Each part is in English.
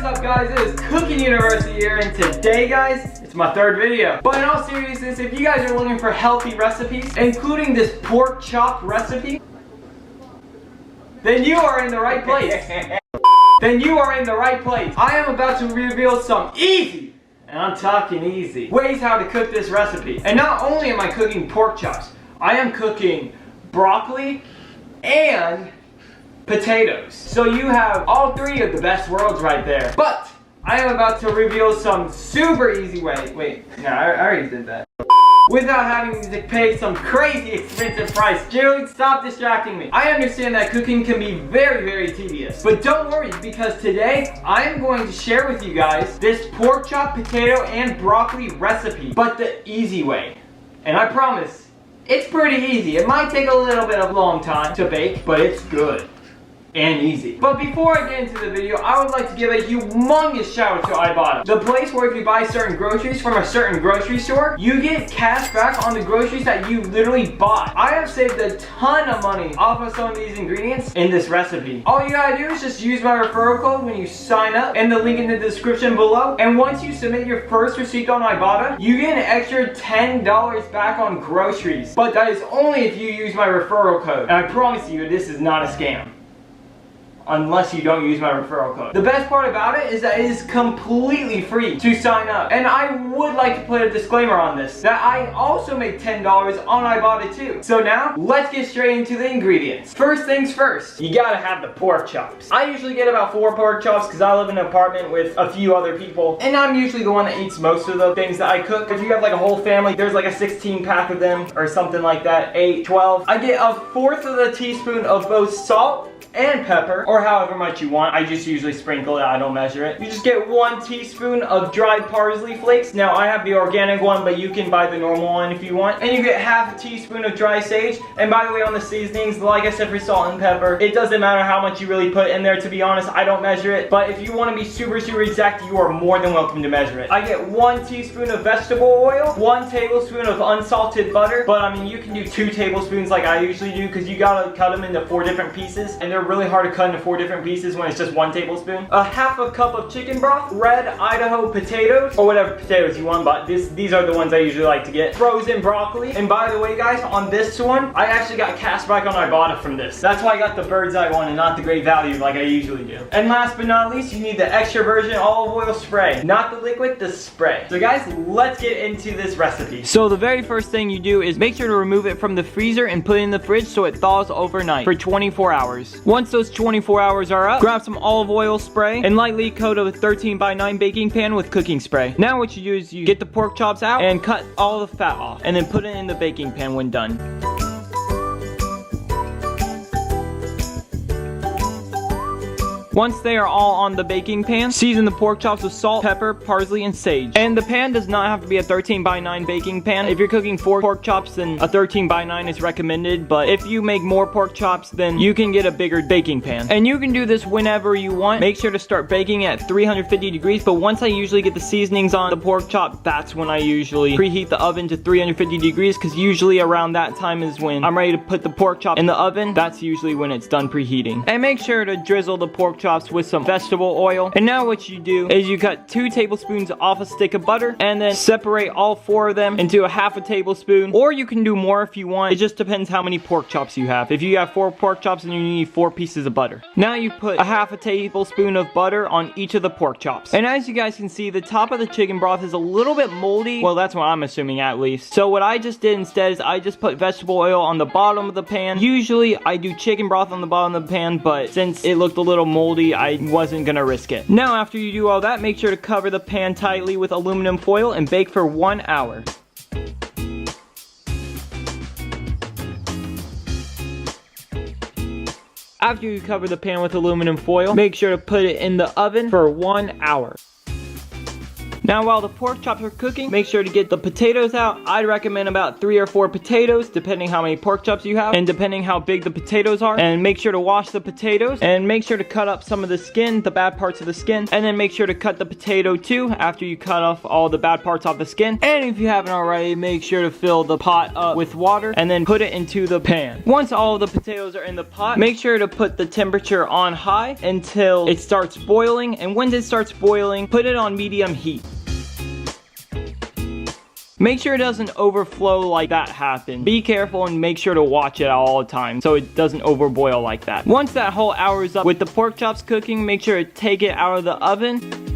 up, guys? It is Cookin University here, and today, guys, it's my third video. But in all seriousness, if you guys are looking for healthy recipes, including this pork chop recipe, then you are in the right place. Then you are in the right place. I am about to reveal some easy, and I'm talking easy, ways how to cook this recipe. And not only am I cooking pork chops, I am cooking broccoli and potatoes. So you have all three of the best worlds right there. But I am about to reveal some super easy way. Wait, no, I already did that. Without having to pay some crazy expensive price. Dude, stop distracting me. I understand that cooking can be very, very tedious. But don't worry, because today I am going to share with you guys this pork chop, potato, and broccoli recipe, but the easy way. And I promise, it's pretty easy. It might take a little bit of a long time to bake, but it's good and easy. But before I get into the video, I would like to give a humongous shout out to Ibotta, the place where if you buy certain groceries from a certain grocery store, you get cash back on the groceries that you literally bought. I have saved a ton of money off of some of these ingredients in this recipe. All you gotta do is just use my referral code when you sign up, and the link in the description below. And once you submit your first receipt on Ibotta, you get an extra $10 back on groceries. But that is only if you use my referral code. And I promise you, this is not a scam. Unless you don't use my referral code. The best part about it is that it is completely free to sign up. And I would like to put a disclaimer on this, that I also make $10 on Ibotta too. So now, let's get straight into the ingredients. First things first, you gotta have the pork chops. I usually get about 4 pork chops because I live in an apartment with a few other people. And I'm usually the one that eats most of the things that I cook. If you have like a whole family, there's like a 16 pack of them or something like that, 8, 12. I get 1/4 of a teaspoon of both salt and pepper, or however much you want. I just usually sprinkle it, I don't measure it. You just get 1 teaspoon of dried parsley flakes. Now I have the organic one, but you can buy the normal one if you want. And you get 1/2 teaspoon of dry sage. And by the way, on the seasonings, like I said for salt and pepper, it doesn't matter how much you really put in there, to be honest. I don't measure it, but if you want to be super, super exact, you are more than welcome to measure it. I get 1 teaspoon of vegetable oil, 1 tablespoon of unsalted butter, but I mean, you can do 2 tablespoons like I usually do, because you gotta cut them into 4 different pieces, and they're really hard to cut into 4 different pieces when it's just 1 tablespoon. 1/2 cup of chicken broth, red Idaho potatoes, or whatever potatoes you want, but these are the ones I usually like to get. Frozen broccoli. And by the way, guys, on this one, I actually got cash back on Ibotta from this. That's why I got the bird's eye one and not the great value like I usually do. And last but not least, you need the extra virgin olive oil spray. Not the liquid, the spray. So guys, let's get into this recipe. So the very first thing you do is make sure to remove it from the freezer and put it in the fridge so it thaws overnight for 24 hours. Once those 24 hours are up, grab some olive oil spray and lightly coat a 13x9 baking pan with cooking spray. Now what you do is you get the pork chops out and cut all the fat off, and then put it in the baking pan when done. Once they are all on the baking pan, season the pork chops with salt, pepper, parsley, and sage. And the pan does not have to be a 13x9 baking pan. If you're cooking 4 pork chops, then a 13x9 is recommended. But if you make more pork chops, then you can get a bigger baking pan. And you can do this whenever you want. Make sure to start baking at 350 degrees. But once I usually get the seasonings on the pork chop, that's when I usually preheat the oven to 350 degrees. Because usually around that time is when I'm ready to put the pork chop in the oven. That's usually when it's done preheating. And make sure to drizzle the pork chops with some vegetable oil. And now what you do is you cut 2 tablespoons off a stick of butter, and then separate all 4 of them into 1/2 tablespoon, or you can do more if you want. It just depends how many pork chops you have. If you have 4 pork chops, then you need 4 pieces of butter. Now you put 1/2 tablespoon of butter on each of the pork chops. And as you guys can see, the top of the chicken broth is a little bit moldy. Well, that's what I'm assuming, at least. So what I just did instead is I just put vegetable oil on the bottom of the pan. Usually I do chicken broth on the bottom of the pan, but since it looked a little moldy, I wasn't gonna risk it. Now after you do all that, make sure to cover the pan tightly with aluminum foil and bake for 1 hour. After you cover the pan with aluminum foil, make sure to put it in the oven for 1 hour. Now while the pork chops are cooking, make sure to get the potatoes out. I'd recommend about 3 or 4 potatoes, depending how many pork chops you have and depending how big the potatoes are. And make sure to wash the potatoes and make sure to cut up some of the skin, the bad parts of the skin, and then make sure to cut the potato too after you cut off all the bad parts off the skin. And if you haven't already, make sure to fill the pot up with water and then put it into the pan. Once all of the potatoes are in the pot, make sure to put the temperature on high until it starts boiling, and when it starts boiling, put it on medium heat. Make sure it doesn't overflow like that happened. Be careful and make sure to watch it all the time so it doesn't overboil like that. Once that whole hour is up with the pork chops cooking, make sure to take it out of the oven.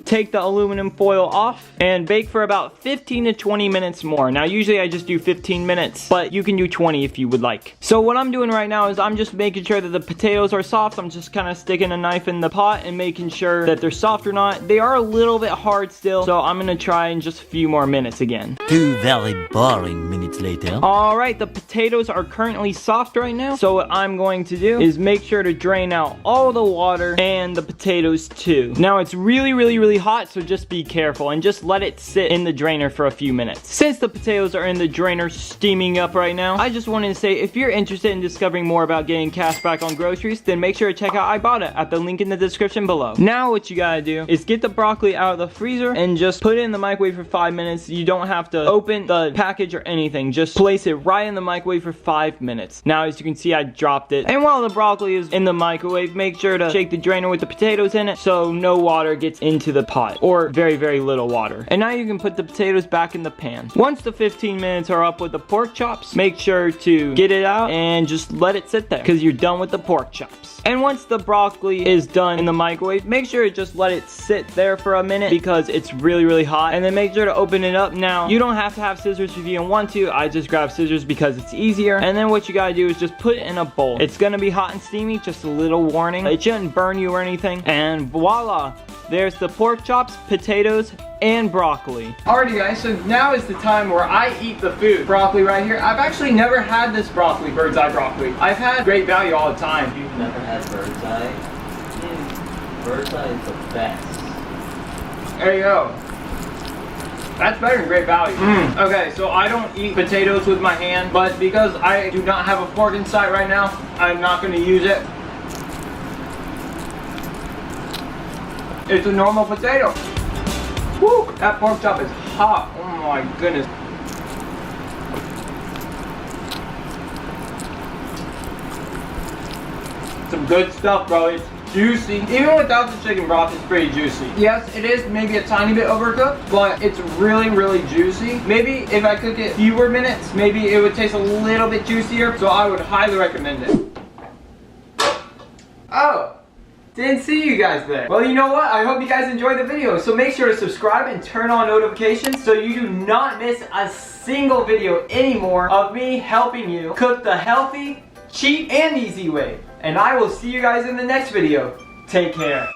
Take the aluminum foil off and bake for about 15 to 20 minutes more. Now usually I just do 15 minutes, but you can do 20 if you would like. So what I'm doing right now is I'm just making sure that the potatoes are soft. I'm just kind of sticking a knife in the pot and making sure that they're soft or not. They are a little bit hard still, so I'm gonna try in just a few more minutes again. 2 very boring minutes later. Alright, the potatoes are currently soft right now, so what I'm going to do is make sure to drain out all the water and the potatoes too. Now it's really hot, so just be careful and just let it sit in the drainer for a few minutes. Since the potatoes are in the drainer steaming up right now, I just wanted to say if you're interested in discovering more about getting cash back on groceries, then make sure to check out I Bought It at the link in the description below. Now what you gotta do is get the broccoli out of the freezer and just put it in the microwave for 5 minutes. You don't have to open the package or anything, just place it right in the microwave for 5 minutes. Now as you can see, I dropped it, and while the broccoli is in the microwave, make sure to shake the drainer with the potatoes in it so no water gets into the pot, or very little water. And now you can put the potatoes back in the pan. Once the 15 minutes are up with the pork chops, make sure to get it out and just let it sit there because you're done with the pork chops. And once the broccoli is done in the microwave, make sure to just let it sit there for a minute because it's really hot, and then make sure to open it up. Now you don't have to have scissors if you don't want to. I just grab scissors because it's easier. And then what you gotta do is just put it in a bowl. It's gonna be hot and steamy, just a little warning. It shouldn't burn you or anything. And voila, there's the pork chops, potatoes, and broccoli. Alrighty guys, so now is the time where I eat the food. Broccoli right here. I've actually never had this broccoli, bird's eye broccoli. I've had Great Value all the time. You've never had bird's eye? Bird's eye is the best. There you go. That's better than Great Value. Okay, so I don't eat potatoes with my hand, but because I do not have a fork in sight right now, I'm not going to use it. It's a normal potato. Woo! That pork chop is hot. Oh my goodness. Some good stuff, bro. It's juicy. Even without the chicken broth, it's pretty juicy. Yes, it is maybe a tiny bit overcooked, but it's really juicy. Maybe if I cook it fewer minutes, maybe it would taste a little bit juicier, so I would highly recommend it. Oh! Didn't see you guys there. Well, you know what? I hope you guys enjoyed the video. So make sure to subscribe and turn on notifications so you do not miss a single video anymore of me helping you cook the healthy, cheap, and easy way. And I will see you guys in the next video. Take care.